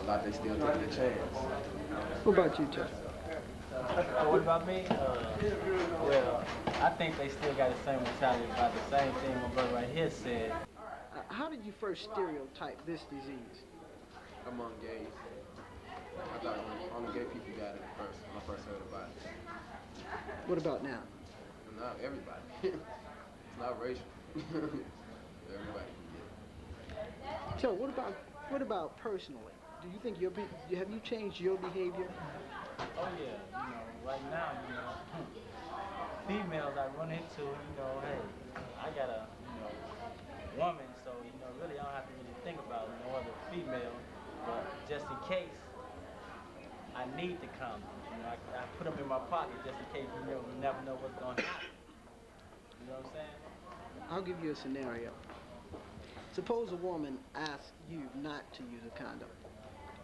lot they still taking a chance. What about you, Chuck? What about me? Well, I think they still got the same mentality about the same thing my brother right here said. How did you first stereotype this disease? Among gays. I thought only gay people got it first when I first heard about it. What about now? Well, not everybody. It's not racial. Everybody can get it. So what about personally? Do you think have you changed your behavior? Oh yeah, right now, females I run into, hey, I got a, woman, so, really I don't have to really think about no other female, but just in case I need to come, I put them in my pocket just in case, you never know what's going to happen. You know what I'm saying? I'll give you a scenario. Suppose a woman asks you not to use a condom.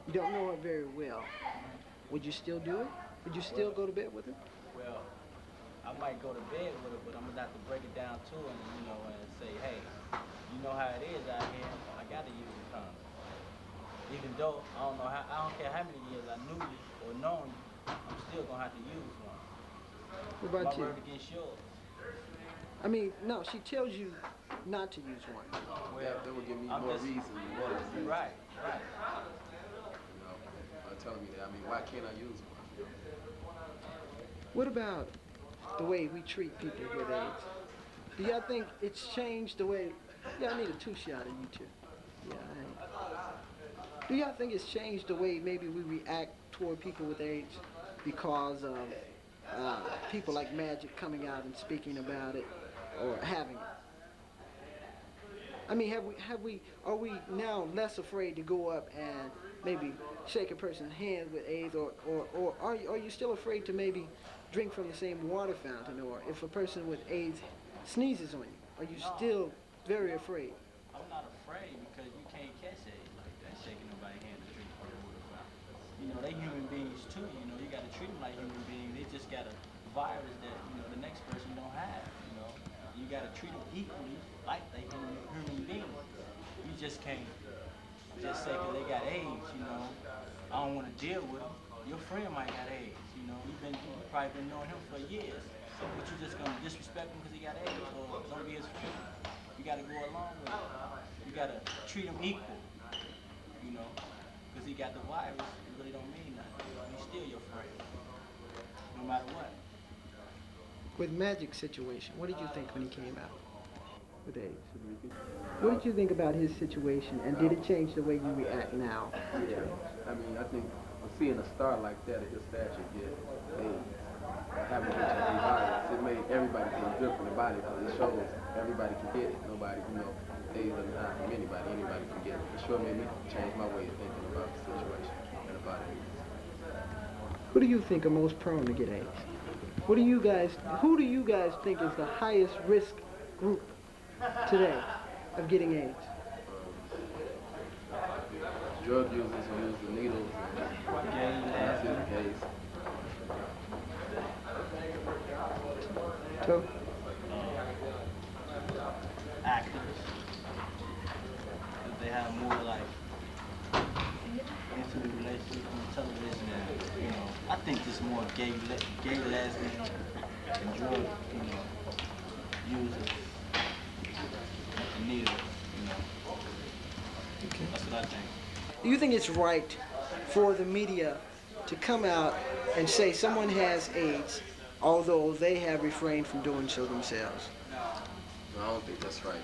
You don't know her very well. Would you still do it? Would you still go to bed with her? Well, I might go to bed with her, but I'm going to have to break it down to her, and say, hey, you know how it is out here. I got to use a condom. Even though I don't care how many years I knew you or known you, I'm still going to have to use one. What about you? My word against yours. I mean, no, she tells you not to use one. Well, that would give me more reason. Right. Telling me that. I mean, why can't I use one? What about the way we treat people with AIDS? Do y'all think it's changed the way? Yeah, I need a 2-shot of you two. Yeah. Do y'all think it's changed the way maybe we react toward people with AIDS because of people like Magic coming out and speaking about it or having it? I mean, are we now less afraid to go up and maybe shake a person's hand with AIDS, or are you still afraid to maybe drink from the same water fountain, or if a person with AIDS sneezes on you, are you still very afraid? I'm not afraid because you can't catch AIDS like that, shaking nobody's hand to drink from the water fountain. They human beings too, you got to treat them like human beings. They just got a virus that, the next person don't have, You got to treat them equally like they human beings. You just can't just say because they got AIDS, I don't want to deal with them. Your friend might got AIDS, you probably been knowing him for years. So, but you just gonna disrespect him because he got AIDS or don't be his friend? You got to go along with him. You got to treat him equal, because he got the virus. It really don't mean nothing. He's still your friend, no matter what. With Magic's situation, what did you think when he came out with AIDS? What did you think about his situation, and did it change the way you react now? Yeah, I mean, I think seeing a star like that at his stature get AIDS, having HIV virus, it made everybody feel good for the body because it shows everybody can get it. Nobody, AIDS doesn't hide from anybody. Anybody can get it. It sure made me change my way of thinking about the situation and about it. Who do you think are most prone to get AIDS? Who do you guys think is the highest risk group today of getting AIDS? Drug users who use the needles and that's the case. So? Actors. They have more intimate relationships on television and, I think it's more gay lesbian and drug, users and needles, Okay. That's what I think. Do you think it's right for the media to come out and say someone has AIDS, although they have refrained from doing so themselves? No, I don't think that's right,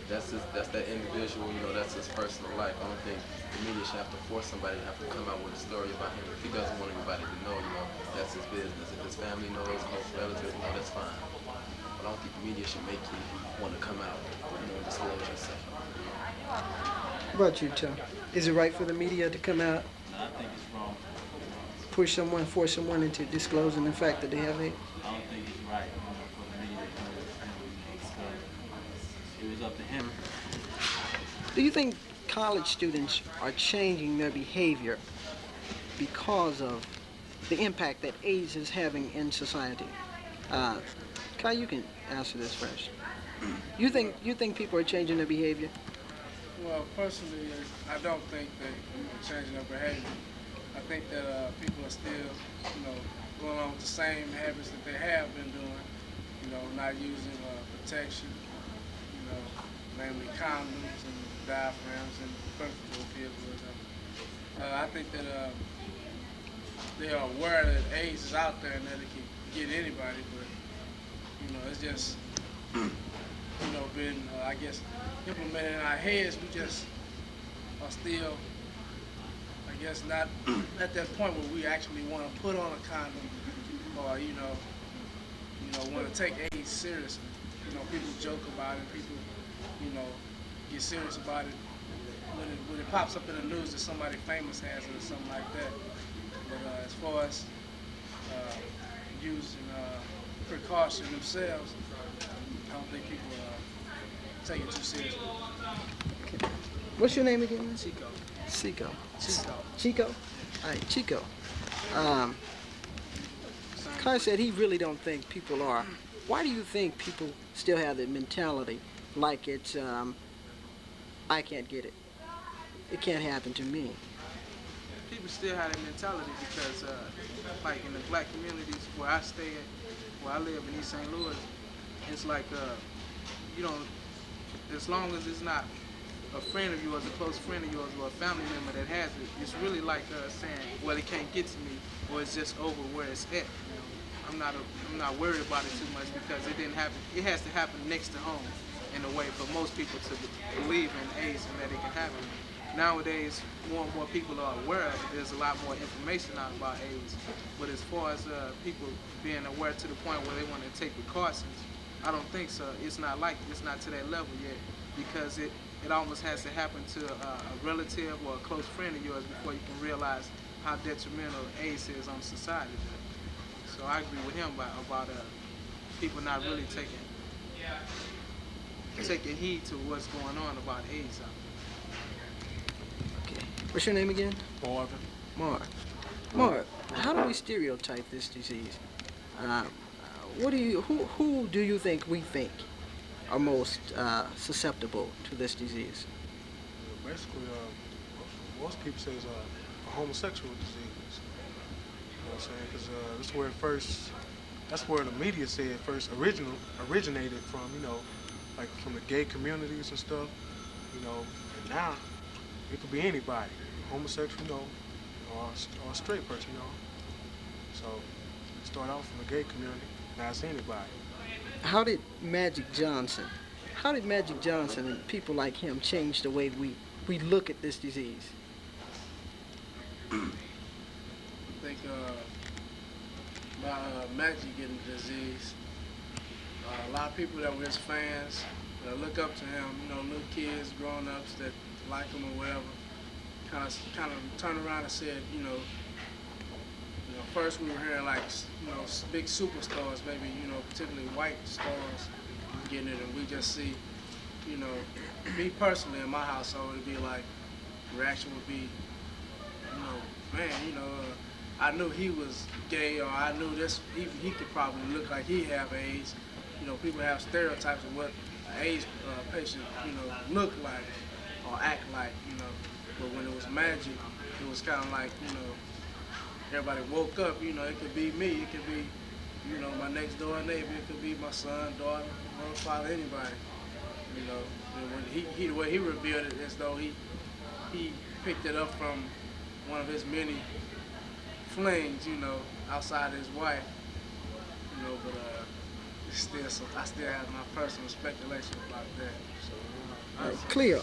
That's that individual, that's his personal life. I don't think the media should have to force somebody to have to come out with a story about him. If he doesn't want anybody to know, that's his business. If his family knows, close relatives know, that's fine. But I don't think the media should make you want to come out, and disclose yourself. What about you, Chuck? Is it right for the media to come out, No, I think it's wrong. force someone into disclosing the fact that they have AIDS? I don't think it's right for the media to come because it was up to him. Do you think college students are changing their behavior because of the impact that AIDS is having in society? Kai, you can answer this first. You think people are changing their behavior? Well, personally, I don't think that people are changing their behavior. I think that people are still, going on with the same habits that they have been doing. Not using protection, namely condoms and diaphragms and birth control pills. I think that they are aware that AIDS is out there and that it can get anybody, but it's just been I guess implemented in our heads. We just are still, I guess, not at that point where we actually want to put on a condom or want to take AIDS seriously. People joke about it. People get serious about it when it pops up in the news that somebody famous has it or something like that. But as far as using precaution themselves, I don't think people take it too seriously. Okay. What's your name again? Cheko. Cheko. Cheko. Cheko? All right, Cheko. Kai said he really don't think people are. Why do you think people still have that mentality like it's, I can't get it? It can't happen to me. People still have that mentality because, like in the black communities where I stay at, where I live in East St. Louis, it's like, as long as it's not a friend of yours, a close friend of yours, or a family member that has it, it's really like saying, well, it can't get to me, or it's just over where it's at. I'm not worried about it too much because it didn't happen. It has to happen next to home in a way for most people to believe in AIDS and that it can happen. Nowadays, more and more people are aware of it. There's a lot more information out about AIDS. But as far as people being aware to the point where they want to take precautions, I don't think so. It's not to that level yet because it almost has to happen to a relative or a close friend of yours before you can realize how detrimental AIDS is on society. So I agree with him about people not really taking heed to what's going on about AIDS out there. Okay. What's your name again? Marvin. Marv, how do we stereotype this disease? Who do you think we think are most susceptible to this disease? Basically, most people say it's a homosexual disease. You know what I'm saying? Because that's where the media said it first originated from, like from the gay communities and stuff, and now it could be anybody, homosexual, or a straight person, So it started off from the gay community, now it's anybody. How did Magic Johnson and people like him change the way we look at this disease? I think by Magic getting the disease, a lot of people that were his fans that look up to him, little kids, grown-ups that like him or whatever, kind of turned around and said, first we were hearing like, big superstars, maybe, particularly white stars getting it, and we just see, me personally in my household, it'd be like, reaction would be, man, I knew he was gay, or I knew this, he could probably look like he have AIDS. People have stereotypes of what an AIDS patient, look like or act like, But when it was Magic, it was kind of like, everybody woke up, it could be me, it could be, my next door neighbor, it could be my son, daughter, mother, father, anybody. And when the way he revealed it, as though he picked it up from one of his many flings, outside his wife, but it's still I still have my personal speculation about that. So, Cleo,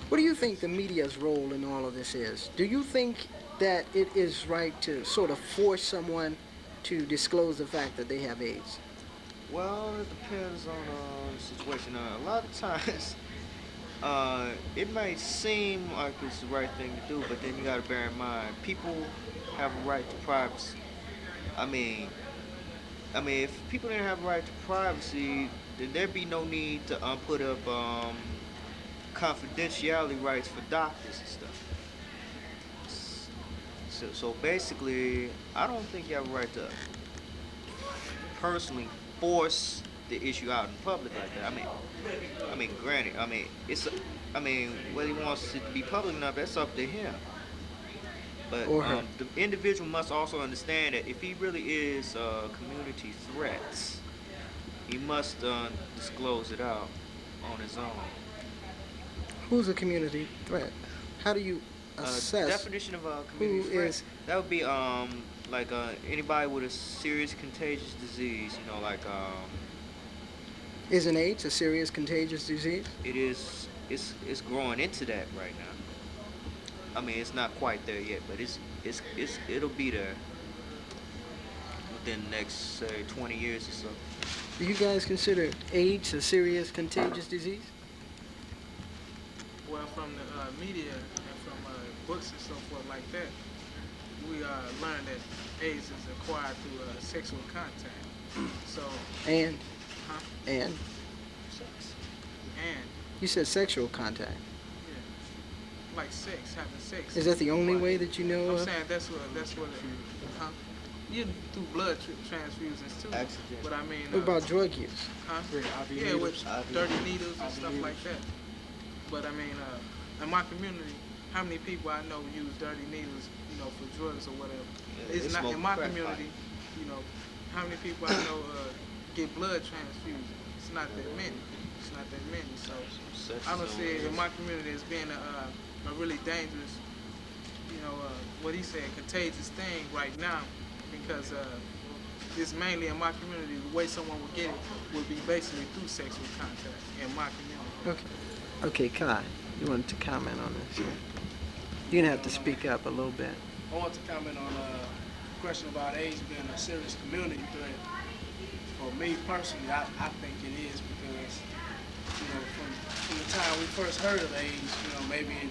what do you think the media's role in all of this is? Do you think that it is right to sort of force someone to disclose the fact that they have AIDS? Well, it depends on the situation. A lot of times, it might seem like it's the right thing to do, but then you got to bear in mind, people have a right to privacy. I mean, if people didn't have a right to privacy, then there'd be no need to put up confidentiality rights for doctors and stuff. So basically, I don't think you have a right to personally force the issue out in public like that. I mean, granted, I mean, whether he wants it to be public enough, that's up to him. But Or her. the individual must also understand that if he really is a community threat, he must disclose it out on his own. Who's a community threat? How do you assess Definition of a community who threat, is? that would be like anybody with a serious contagious disease. You know, like Isn't AIDS a serious contagious disease? it is. It's growing into that right now. I mean, it's not quite there yet, but it'll be there within the next, say, 20 years or so. Do you guys consider AIDS a serious contagious disease? Well, from the media and from books and so forth like that, we learned that AIDS is acquired through sexual contact. So, And huh? and Sex. And, you said sexual contact. yeah, like sex, having sex. Is that the only way that you know I'm of? saying that's what huh? You through blood transfusions too. Accident. But I mean, What about drug use? huh? IV Yeah, with IV dirty needles and IV stuff like that. But I mean, in my community, how many people I know use dirty needles, you know, for drugs or whatever? Yeah, It's they not smoke in my crack community. You know, how many people I know get blood transfusions? It's not that many. It's not that many. So I don't see it in my community as being a really dangerous, you know, what he said, contagious thing right now, because it's mainly in my community. The way someone would get it would be basically through sexual contact in my community. Okay, Kai, you wanted to comment on this? You're gonna have to speak up a little bit. I want to comment on the question about AIDS being a serious community threat. For me personally, I think it is because, you know, from the time we first heard of AIDS, you know, maybe in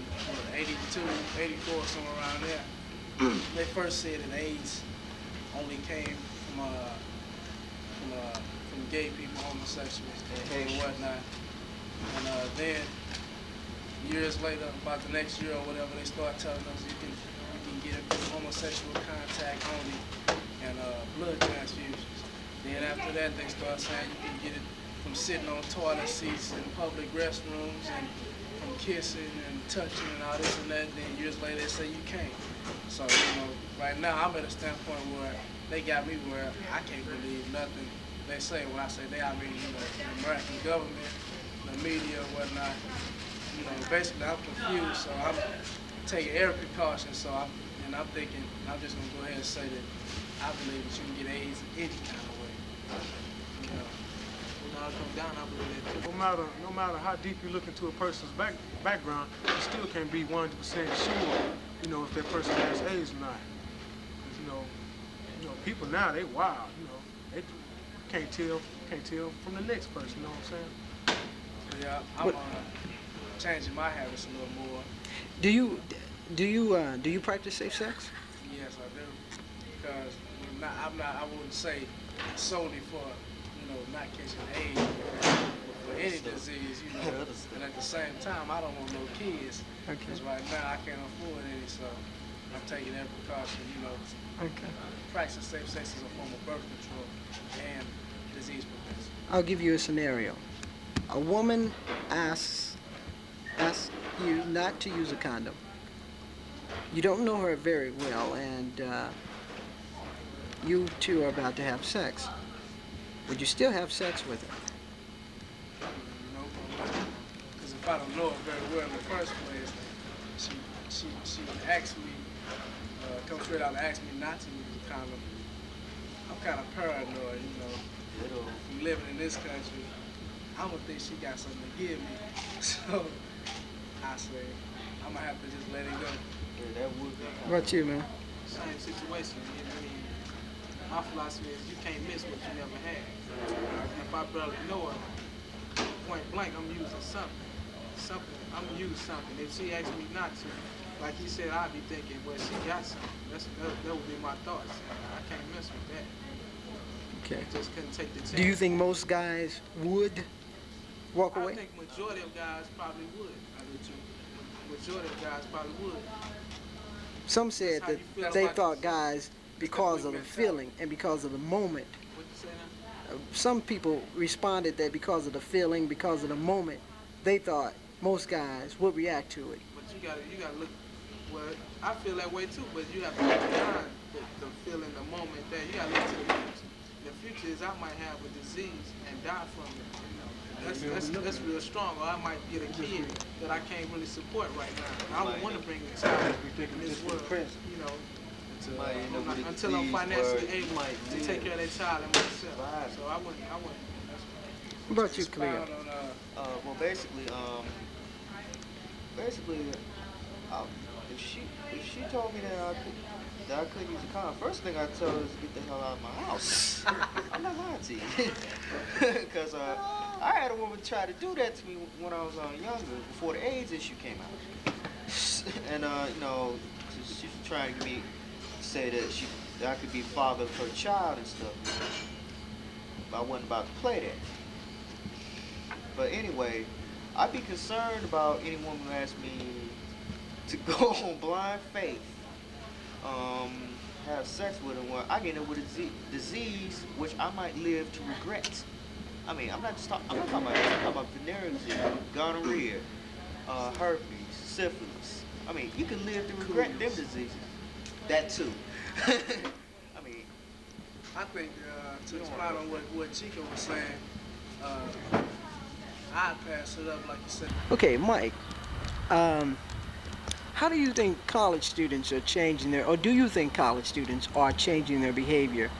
82, 84, somewhere around there, they first said that AIDS only came from gay people, homosexuals, and whatnot. And then years later, about the next year or whatever, they start telling us you can get it from homosexual contact only and blood transfusions. Then after that, they start saying you can get it from sitting on toilet seats in public restrooms and from kissing and touching and all this and that. Then years later, they say you can't. So, you know, right now I'm at a standpoint where they got me where I can't believe nothing they say. When I say they, I mean, you know, the American government, the media, whatnot. You know, basically I'm confused, so I'm taking every precaution. So I'm thinking, I'm just gonna go ahead and say that I believe that you can get AIDS in any kind of way. You know. When I come down, I believe that too. No matter how deep you look into a person's background, you still can't be 100% sure, you know, if that person has AIDS or not. 'Cause, you know, people now, they wild, you know, they can't tell from the next person, you know what I'm saying? So yeah, I'm changing my habits a little more. Do you practice safe sex? Yes, I do. Because I wouldn't say solely for, you know, not catching AIDS, but for any disease, you know. And at the same time, I don't want no kids. Okay. Because right now I can't afford any, so I'm taking every precaution, you know. Okay. Practicing safe sex is a form of birth control and disease prevention. I'll give you a scenario. A woman asks you not to use a condom. You don't know her very well, and you two are about to have sex. Would you still have sex with her? No, because if I don't know her very well in the first place, she would ask me, come straight out and ask me not to use a condom. I'm kind of paranoid, you know. From living in this country, I don't think she got something to give me. So I say, I'm gonna have to just let it go. Yeah, that would be. What about you, man? Same situation. I mean, my philosophy is you can't miss what you never had. If I barely know her, point blank, I'm using something. I'm gonna use something. If she asks me not to, like he said, I'd be thinking, well, she got something. That would be my thoughts. I can't mess with that. Okay. I just couldn't take the chance. Do you think most guys would walk away? I think majority of guys probably would. I do too. Majority of guys probably would. Some said That's how you feel that they about thought yourself. guys, because of the feeling and because of the moment, What you say some people responded that because of the feeling, because of the moment, they thought most guys would react to it. But you gotta look. Well, I feel that way too. But you have to look beyond the feeling, the moment. That you gotta look to the future. The future is I might have a disease and die from it. You know, that's real strong. Or I might get a kid that I can't really support right now. I don't want to bring a child in this world. You know. Until I'm financially able to take care of that child and myself. So I wouldn't. What about you, Cleo? Well, basically, if she told me that I couldn't use a condom, first thing I tell her is to get the hell out of my house. I'm not lying to you, because I had a woman try to do that to me when I was younger, before the AIDS issue came out, and you know, she was trying to get me. Say that I could be father of her child and stuff. But I wasn't about to play that. But anyway, I'd be concerned about any woman who asked me to go on blind faith, have sex with her when I get in with a disease which I might live to regret. I mean, I'm not talking about that. I'm talking about venereal disease, gonorrhea, herpes, syphilis. I mean, you can live to regret them diseases. That too. I mean, I think to expound on what Cheko was saying, I'd pass it up like you said. Okay, Mike. How do you think college students are changing or do you think college students are changing their behavior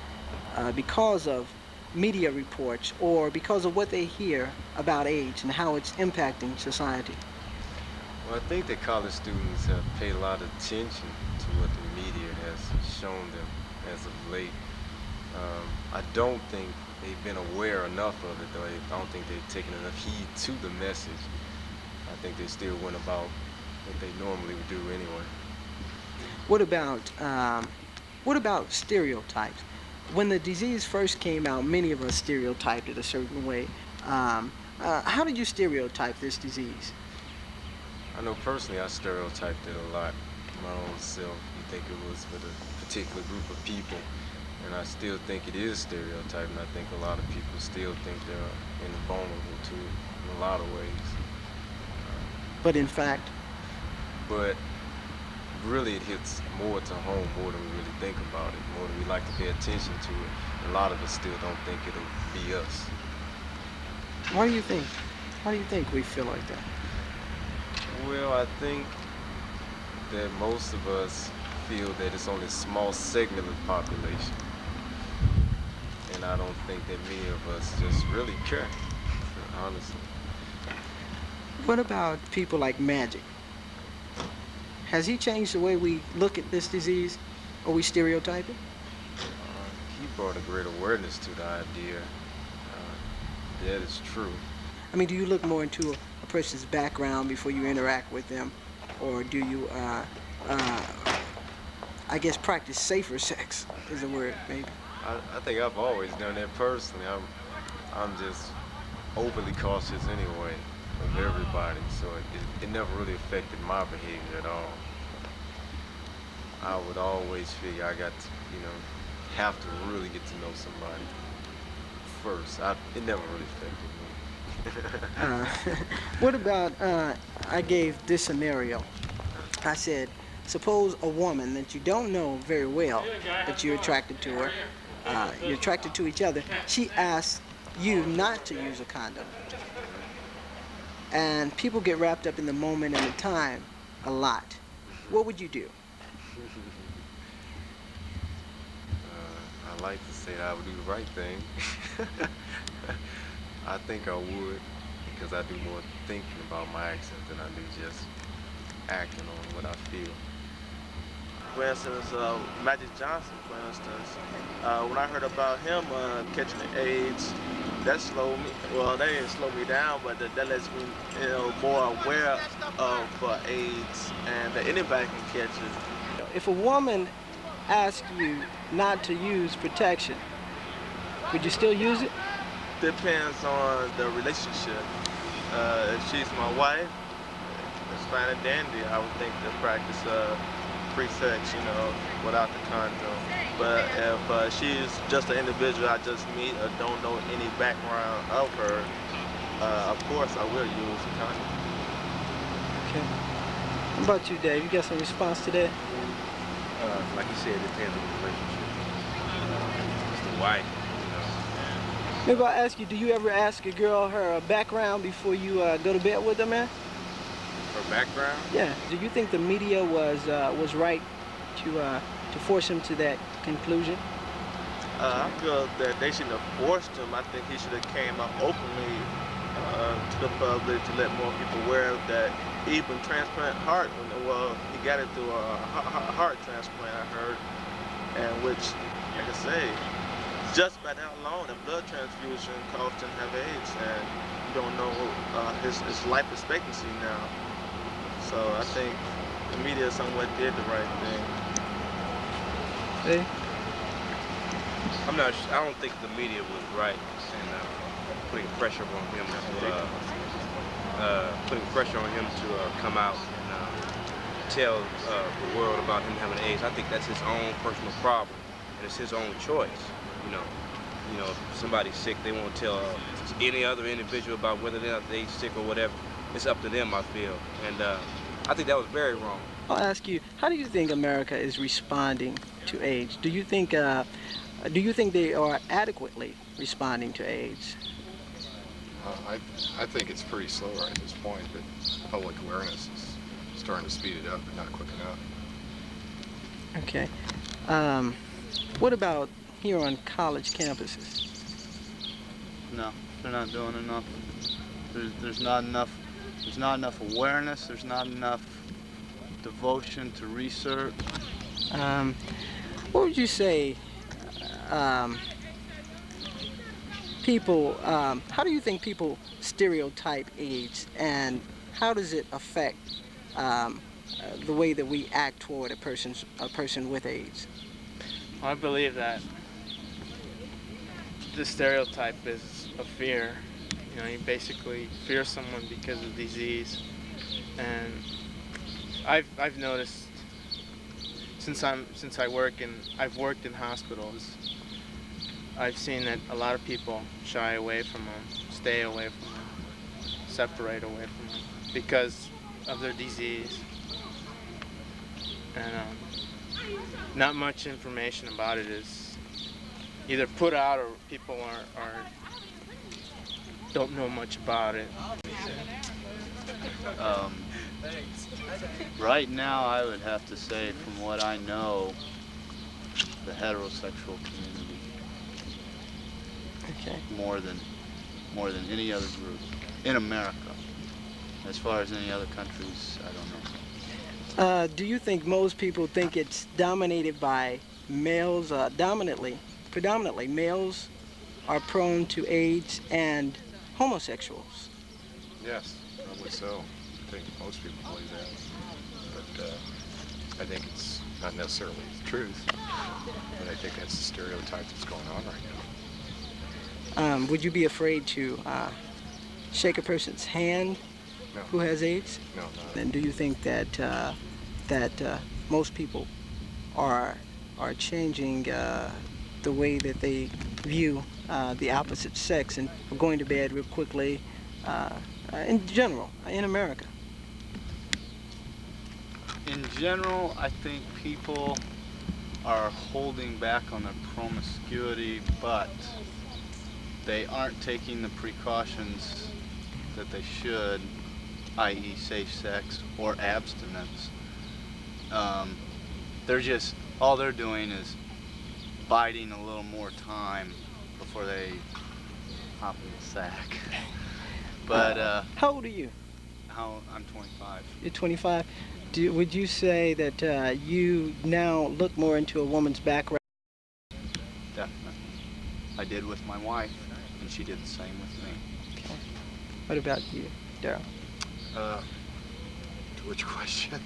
because of media reports or because of what they hear about AIDS and how it's impacting society? Well, I think that college students have paid a lot of attention to what the media has shown them as of late. I don't think they've been aware enough of it, though. I don't think they've taken enough heed to the message. I think they still went about what they normally would do anyway. What about stereotypes? When the disease first came out, many of us stereotyped it a certain way. How did you stereotype this disease? I know personally I stereotyped it a lot. My own self. You think it was for a particular group of people, and I still think it is stereotyping. I think a lot of people still think they're invulnerable to it in a lot of ways. But in fact? But really it hits more to home, more than we really think about it, more than we like to pay attention to it. A lot of us still don't think it'll be us. Why do you think we feel like that? Well, I think that most of us feel that it's only a small segment of the population. And I don't think that many of us just really care, honestly. What about people like Magic? Has he changed the way we look at this disease, or we stereotype it? He brought a great awareness to the idea. That is true. I mean, do you look more into a person's background before you interact with them, or do you, I guess, practice safer sex is the word, maybe? I think I've always done that personally. I'm just overly cautious anyway of everybody, so it never really affected my behavior at all. I would always figure I got to, have to really get to know somebody first. It never really affected me. What about, I gave this scenario. I said, suppose a woman that you don't know very well, but you're attracted to her, you're attracted to each other, she asks you not to use a condom. And people get wrapped up in the moment and the time a lot. What would you do? I like to say that I would do the right thing. I think I would, because I do more thinking about my actions than I do just acting on what I feel. For instance, Magic Johnson, for instance, when I heard about him catching the AIDS, that slowed me. Well, that didn't slow me down, but that lets me, more aware of AIDS and that anybody can catch it. If a woman asks you not to use protection, would you still use it? Depends on the relationship. If she's my wife, it's fine and dandy. I would think to practice free sex, without the condom. But if she's just an individual I just meet or don't know any background of her, of course I will use a condom. Okay. What about you, Dave? You got some response to that? Like you said, it depends on the relationship. It's the wife, Maybe I'll ask you, do you ever ask a girl her background before you go to bed with her, man? Her background? Yeah. Do you think the media was right to force him to that conclusion? I feel that they shouldn't have forced him. I think he should have came out openly to the public to let more people aware that he even transplant heart. Well, he got it through a heart transplant, I heard, and which, like I say, just by that alone, a blood transfusion caused him to have AIDS, and you don't know his life expectancy now. So I think the media somewhat did the right thing. Hey? I don't think the media was right in putting pressure on him to come out and tell the world about him having AIDS. I think that's his own personal problem, and it's his own choice. You know, if somebody's sick, they won't tell any other individual about whether they're sick or whatever. It's up to them, I feel, and I think that was very wrong. I'll ask you, how do you think America is responding to AIDS? Do you think they are adequately responding to AIDS? I think it's pretty slow right at this point, but public awareness is starting to speed it up, but not quick enough. Okay. What about here on college campuses? No, they're not doing enough. There's not enough. There's not enough awareness. There's not enough devotion to research. What would you say? How do you think people stereotype AIDS, and how does it affect the way that we act toward a person with AIDS? I believe that the stereotype is a fear. You know, you basically fear someone because of disease, and I've noticed since I've worked in hospitals, I've seen that a lot of people shy away from them, stay away from them, separate away from them because of their disease, and not much information about it is either put out or people don't know much about it. Right now, I would have to say, from what I know, the heterosexual community, Okay. more than any other group in America. As far as any other countries, I don't know. Do you think most people think it's dominated by males? Predominantly, males are prone to AIDS and homosexuals. Yes, probably so. I think most people believe that. But I think it's not necessarily the truth. But I think that's the stereotype that's going on right now. Would you be afraid to shake a person's hand No. who has AIDS? No, not. And do you think that most people are changing the way that they view the opposite sex and are going to bed real quickly in general in America? In general, I think people are holding back on their promiscuity, but they aren't taking the precautions that they should, i.e. safe sex or abstinence. All they're doing is biding a little more time before they hop in the sack. But how old are you? I'm 25. You're 25. Would you say that you now look more into a woman's background? Definitely. I did with my wife, and she did the same with me. Okay. What about you, Daryl? Which question?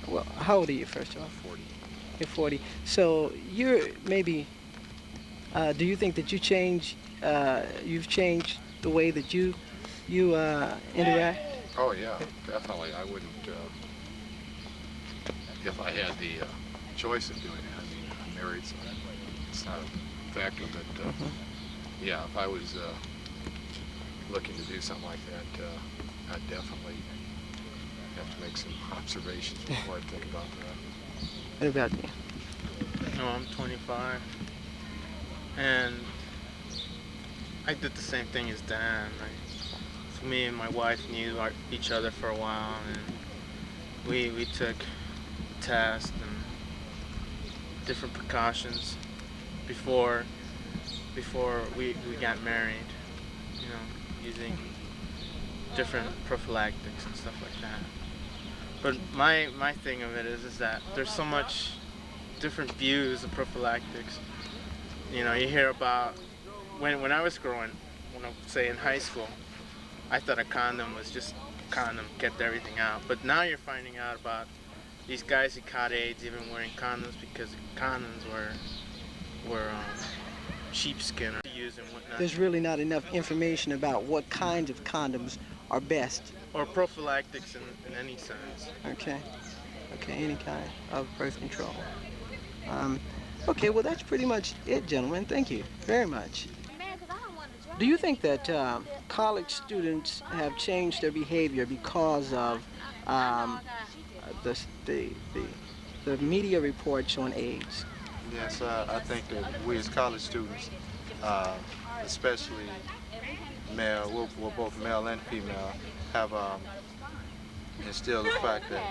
Well, how old are you, first of all? 40. You're 40. So you're maybe, do you think that you've changed the way that you interact? Oh yeah, definitely. I wouldn't, if I had the choice of doing it, I mean, married, so it's not a factor. But yeah, if I was looking to do something like that, I'd definitely have to make some observations before I think about that. What about you? No, I'm 25, and I did the same thing as Dan. So me and my wife knew each other for a while, and we took tests and different precautions before we got married. You know, using different prophylactics and stuff like that. But my thing of it is that there's so much different views of prophylactics. You know, you hear about when I was growing, say in high school, I thought a condom was just a condom, kept everything out. But now you're finding out about these guys who caught AIDS even wearing condoms because condoms were sheepskin or used and whatnot. There's really not enough information about what kinds of condoms are best. Or prophylactics in any sense. Okay, any kind of birth control. Okay, well that's pretty much it, gentlemen. Thank you very much. Do you think that college students have changed their behavior because of the media reports on AIDS? Yes, I think that we as college students, especially male, we're both male and female, have instilled the fact that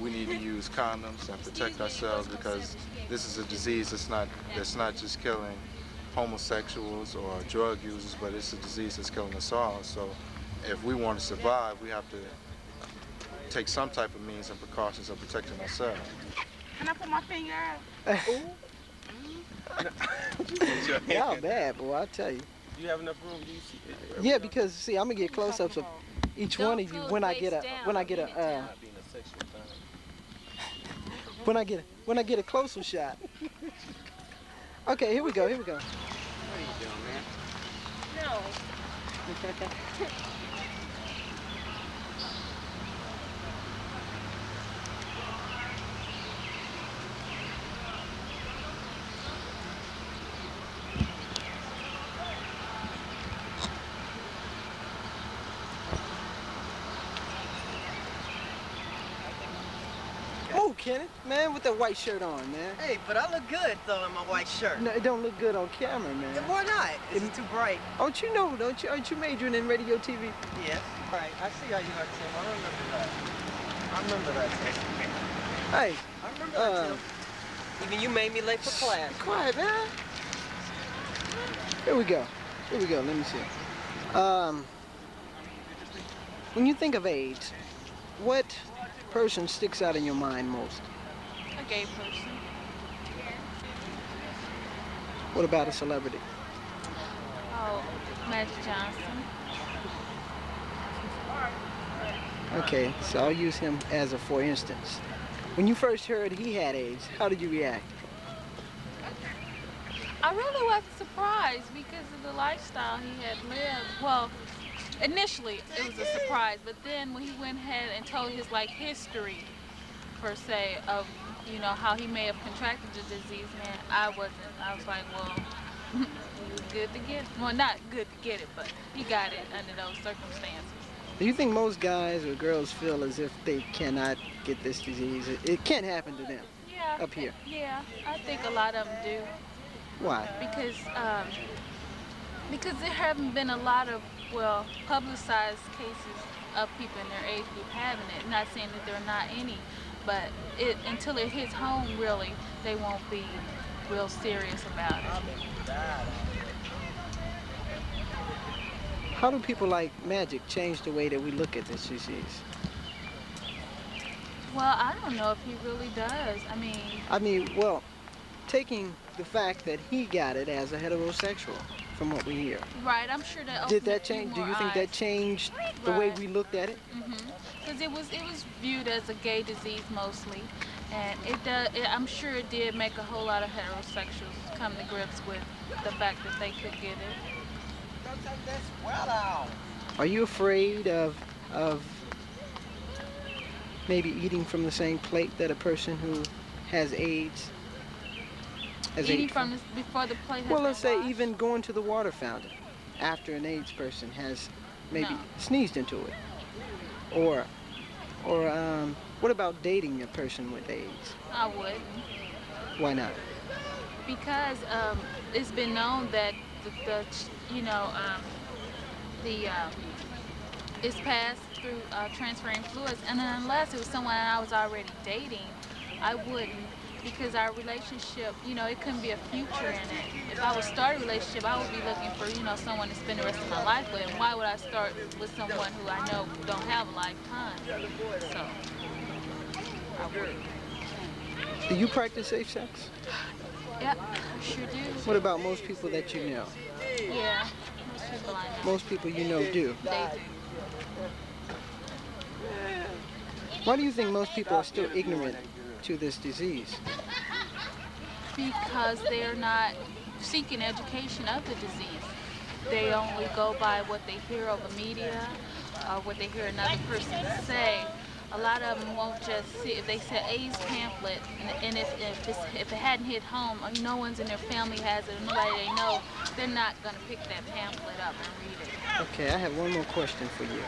we need to use condoms and protect ourselves, because this is a disease that's not just killing homosexuals or drug users, but it's a disease that's killing us all. So if we want to survive, we have to take some type of means and precautions of protecting ourselves. Can I put my finger out? Y'all bad, boy, I tell you. Do you have enough room? Do you see it? Yeah, because see, I'm gonna get close-ups of each one of you when I get a closer shot. Okay, here we go. What are you doing, man? No. Move, Kenneth, man, with that white shirt on, man. Hey, but I look good though in my white shirt. No, it don't look good on camera, man. Yeah, why not? Is it too bright? Don't you know? Aren't you majoring in radio TV? Yes. Right. I see how you are, Tim. I remember that. Hey. I remember that, Tim. Even you made me late for class. Quiet, man. Here we go. Let me see. When you think of AIDS, what person sticks out in your mind most? A gay person. What about a celebrity? Oh, Magic Johnson. Okay, so I'll use him as a for instance. When you first heard he had AIDS, how did you react? I really wasn't surprised because of the lifestyle he had lived. Well, initially it was a surprise, but then when he went ahead and told his history, per se, of how he may have contracted the disease, man, I was like, well, it was good to get it. Well, not good to get it, but he got it under those circumstances. Do you think most guys or girls feel as if they cannot get this disease? It can't happen to them up here. Yeah, I think a lot of them do. Why? Because there haven't been a lot of, publicized cases of people in their age group having it. Not saying that there are not any, but until it hits home, really, they won't be real serious about it. How do people like Magic change the way that we look at this disease? Well, I don't know if he really does. Taking the fact that he got it as a heterosexual, from what we hear. Right, I'm sure that did that change? Do you think that changed the way we looked at it? Because it was viewed as a gay disease mostly, and I'm sure it did make a whole lot of heterosexuals come to grips with the fact that they could get it. Are you afraid of maybe eating from the same plate that a person who has AIDS? Has Eating AIDS from this, before the plate has Well, been let's say washed? even going to the water fountain after an AIDS person has maybe No. sneezed into it. Or what about dating a person with AIDS? I wouldn't. Why not? Because it's been known that it's passed through transferring fluids, and unless it was someone I was already dating, I wouldn't, because our relationship, it couldn't be a future in it. If I would start a relationship, I would be looking for, someone to spend the rest of my life with. And why would I start with someone who I know don't have a lifetime? So, I wouldn't. Do you practice safe sex? Yeah, I sure do. What about most people that you know? Yeah, most people I know. Most people you know do. They do. Why do you think most people are still ignorant to this disease? Because they're not seeking education of the disease. They only go by what they hear over media or what they hear another person say. A lot of them won't just see, if they say AIDS pamphlet, and if it hadn't hit home, or no one's in their family has it, or nobody they know, they're not going to pick that pamphlet up and read it. Okay, I have one more question for you.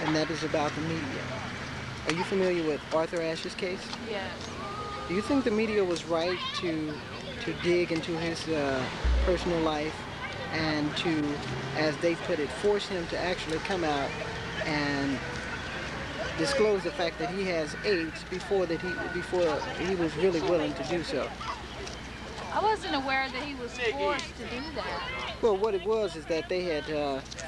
And that is about the media. Are you familiar with Arthur Ashe's case? Yes. Do you think the media was right to dig into his personal life and to, as they put it, force him to actually come out and disclose the fact that he has AIDS before he was really willing to do so? I wasn't aware that he was forced to do that. Well, what it was is that they had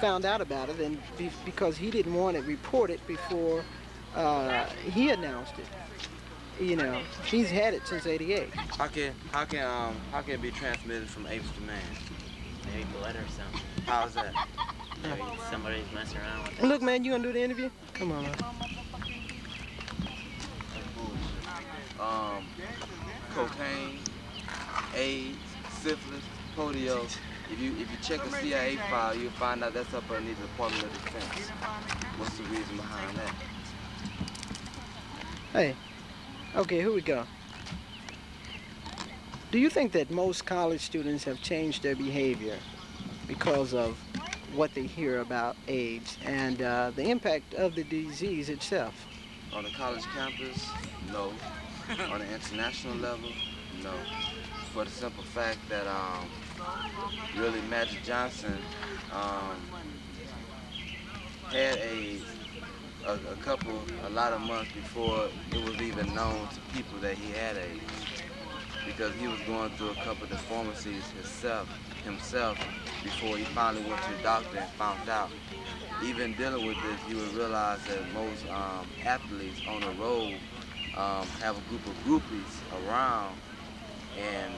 found out about it, and because he didn't want it reported before he announced it. He's had it since '88. How can it be transmitted from apes to man? Maybe blood or something. How's that? Maybe somebody's messing around with it. Look, man, you gonna do the interview? Come on, man. Cocaine, AIDS, syphilis, polio. If you check a CIA file, you'll find out that's up underneath the Department of Defense. What's the reason behind that? Hey, okay, here we go. Do you think that most college students have changed their behavior because of what they hear about AIDS and the impact of the disease itself? On the college campus, no. On the international level, no. For the simple fact that really Magic Johnson had AIDS a lot of months before it was even known to people that he had AIDS, because he was going through a couple of deformities himself before he finally went to the doctor and found out. Even dealing with this, you would realize that most athletes on the road have a group of groupies around, and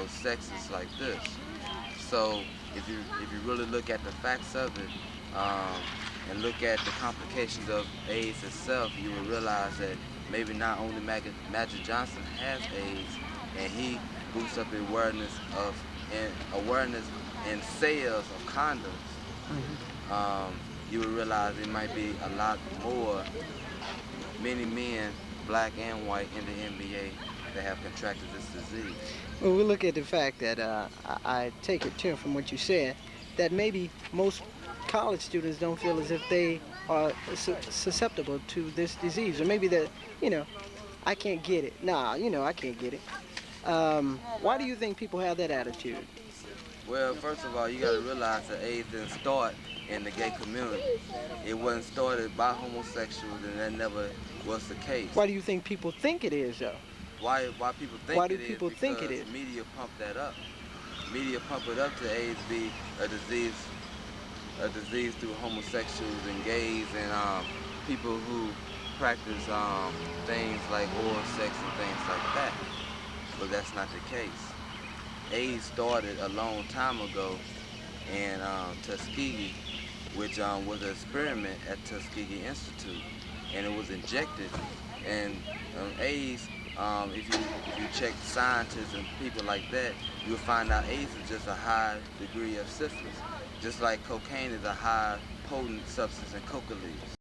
sex is like this. So if you really look at the facts of it and look at the complications of AIDS itself, you will realize that maybe not only Magic Johnson has AIDS, and he boosts up awareness and sales of condoms. You will realize it might be a lot more, many men, black and white, in the NBA that have contracted this disease. Well, we look at the fact that I take it, Tim, from what you said, that maybe most college students don't feel as if they are susceptible to this disease, or maybe that, I can't get it. Nah, I can't get it. Why do you think people have that attitude? Well, first of all, you got to realize that AIDS didn't start in the gay community. It wasn't started by homosexuals, and that never was the case. Why do you think people think it is, though? Why people think Why do it is? people think it is? Media pump that up. Media pump it up to AIDS be a disease through homosexuals and gays and people who practice things like oral sex and things like that. But that's not the case. AIDS started a long time ago in Tuskegee, which was an experiment at Tuskegee Institute, and it was injected. And AIDS, if you check scientists and people like that, you'll find out AIDS is just a high degree of syphilis, just like cocaine is a high potent substance in coca leaves.